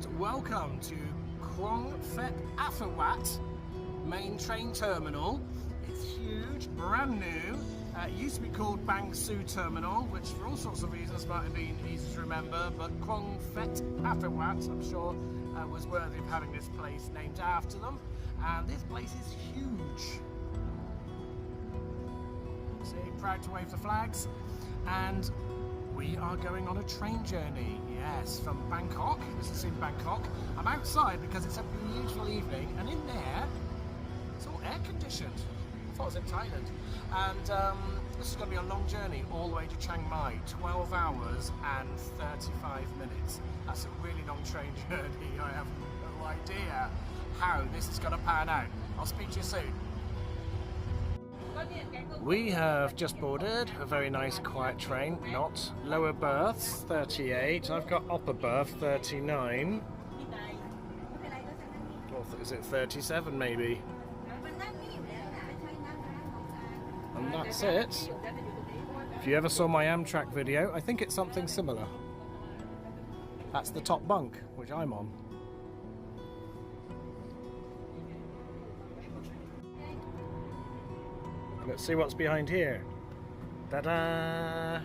and welcome to Krong Phet Affawat main train terminal. It's huge, brand new. It used to be called Bang Sue Terminal, which for all sorts of reasons might have been easy to remember, but Krong Phet Affawat, I'm sure, was worthy of having this place named after them. And this place is huge. See, proud to wave the flags. And we are going on a train journey, yes, from Bangkok. This is in Bangkok. I'm outside because it's a beautiful evening, and in there, it's all air conditioned. I thought it was in Thailand. And this is going to be a long journey all the way to Chiang Mai, 12 hours and 35 minutes. That's a really long train journey. I have no idea how this is going to pan out. I'll speak to you soon. We have just boarded a very nice quiet train, not lower berths, 38. I've got upper berth, 39. Or is it 37 maybe? And that's it. If you ever saw my Amtrak video, I think it's something similar. That's the top bunk, which I'm on. Let's see what's behind here. Ta-da!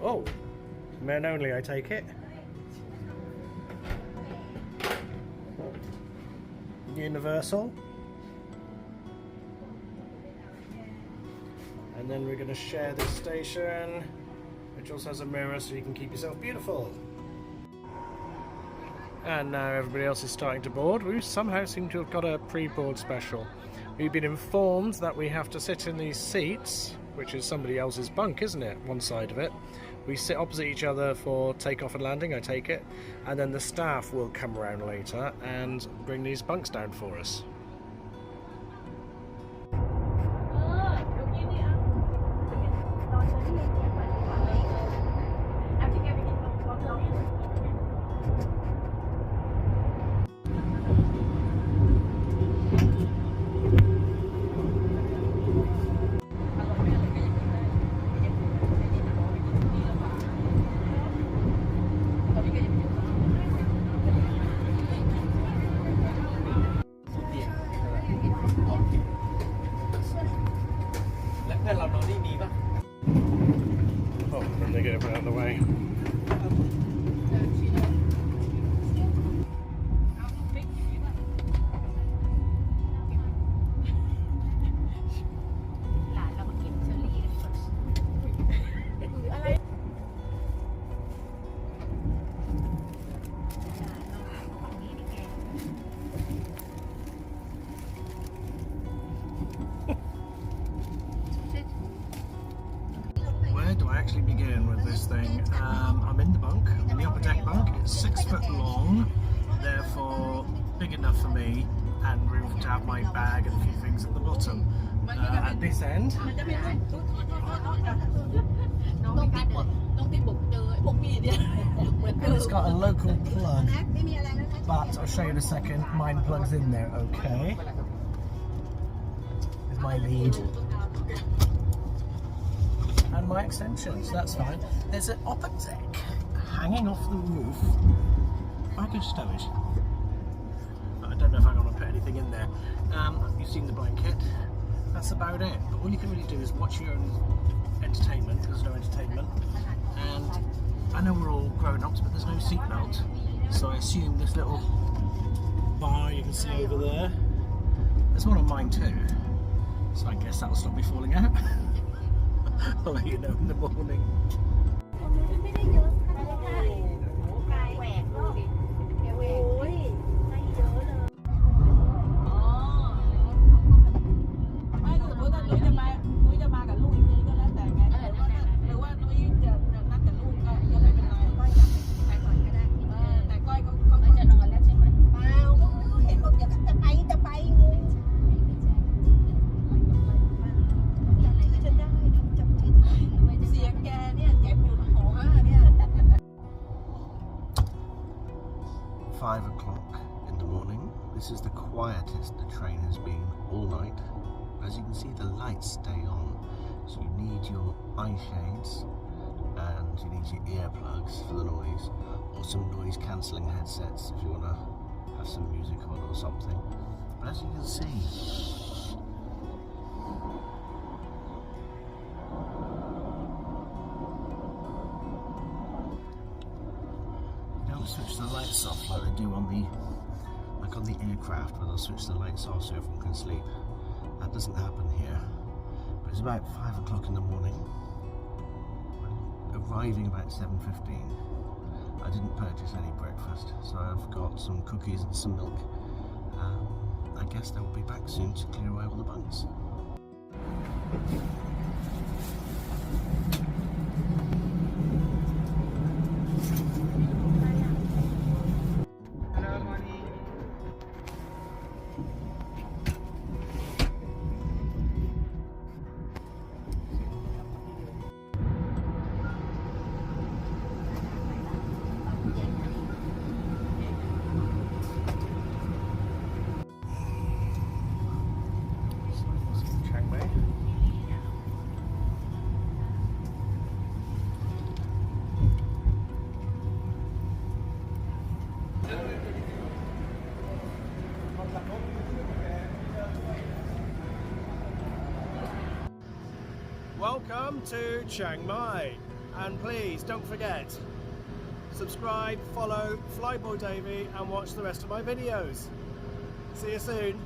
Oh, men only, I take it. Universal. And then we're going to share this station, which also has a mirror so you can keep yourself beautiful. And now everybody else is starting to board. We somehow seem to have got a pre-board special. We've been informed that we have to sit in these seats, which is somebody else's bunk, isn't it? One side of it. We sit opposite each other for takeoff and landing, I take it. And then the staff will come around later and bring these bunks down for us. Oh, and they get it out of the way. Where do I actually begin with this thing? I'm in the bunk, I'm in the upper deck bunk. It's 6 foot long, therefore big enough for me, and room to have my bag and a few things at the bottom. At this end, it's got a local plug, but I'll show you in a second. Mine plugs in there, okay. There's my lead. And my extensions, that's fine. There's an upper deck hanging off the roof. I can stowage. I don't know if I'm going to put anything in there. You've seen the blanket. That's about it. But all you can really do is watch your own entertainment. There's no entertainment. And I know we're all grown-ups, but there's no seatbelt. So I assume this little bar you can see over there, there's one on mine too. So I guess that'll stop me falling out. I'll let you know in the morning. This is the quietest the train has been all night. As you can see, the lights stay on, so you need your eye shades and headphones, you need your earplugs for the noise, or some noise cancelling headsets if you want to have some music on or something. But as you can see, you don't switch the lights off like they do on the aircraft, where they'll switch the lights off so everyone can sleep. That doesn't happen here. But it's about 5 o'clock in the morning. We're arriving about 7:15. I didn't purchase any breakfast, so I've got some cookies and some milk. I guess they'll be back soon to clear away all the bunks. Hello, morning. Chiang Mai. Welcome to Chiang Mai, and please don't forget, subscribe, follow Flyboy Davey and watch the rest of my videos. See you soon.